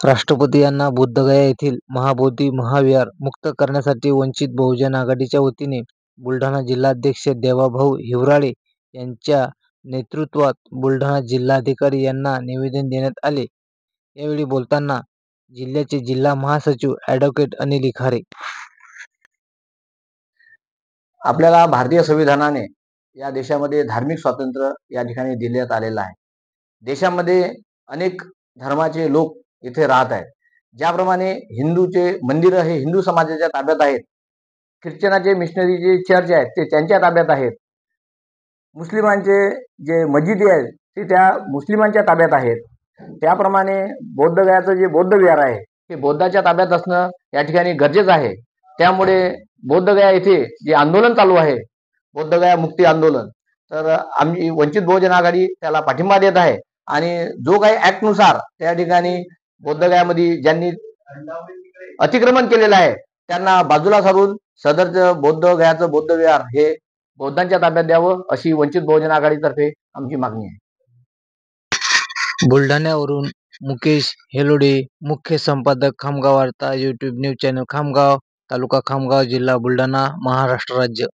राष्ट्रपती यांना बुद्धगया येथील महाबोधी महाविहार मुक्त करण्यासाठी वंचित बहुजन आघाडीच्या वतीने बुलढाणा जिल्हाध्यक्ष देवाभाऊ हिवराळे यांच्या नेतृत्वात बुलढाणा जिल्हाधिकारी यांना निवेदन देण्यात आले। यावेळी बोलताना जिल्ह्याचे जिल्हा महासचिव ॲडव्होकेट अनिल इखारे, आपल्याला भारतीय संविधानाने या देशामध्ये धार्मिक स्वातंत्र्य या ठिकाणी देण्यात आलेलं आहे। देशामध्ये अनेक धर्माचे लोक इथे राहत आहेत। ज्याप्रमाणे हिंदूचे मंदिर हे हिंदू समाजाच्या ताब्यात आहेत, ख्रिश्चनाचे मिशनरीचे चर्च आहेत ते त्यांच्या ताब्यात आहेत, मुस्लिमांचे जे मस्जिदी आहेत ते त्या मुस्लिमांच्या ताब्यात आहेत। त्याप्रमाणे बौद्धगयाचं जे बौद्ध विहार आहे हे बौद्धाच्या ताब्यात असणं या ठिकाणी गरजेचं आहे। त्यामुळे बौद्धगया येथे जे आंदोलन चालू आहे, बौद्धगया मुक्ती आंदोलन, तर आम्ही वंचित बहुजन आघाडी त्याला पाठिंबा देत आहे आणि जो काही ऍक्टनुसार त्या ठिकाणी बौद्धगयामध्ये ज्यांनी अतिक्रमण केलेलं आहे त्यांना बाजूला सारून सदरचं बौद्धगयाचं बौद्ध विहार हे बौद्धांच्या ताब्यात द्यावं अशी वंचित बहुजन आघाडीतर्फे आमची मागणी आहे। बुलढाण्यावरून मुकेश हेलोडे, मुख्य संपादक खामगाव वार्ता, यूट्यूब न्यूज चॅनल खामगाव, तालुका खामगाव, जिल्हा बुलढाणा, महाराष्ट्र राज्य।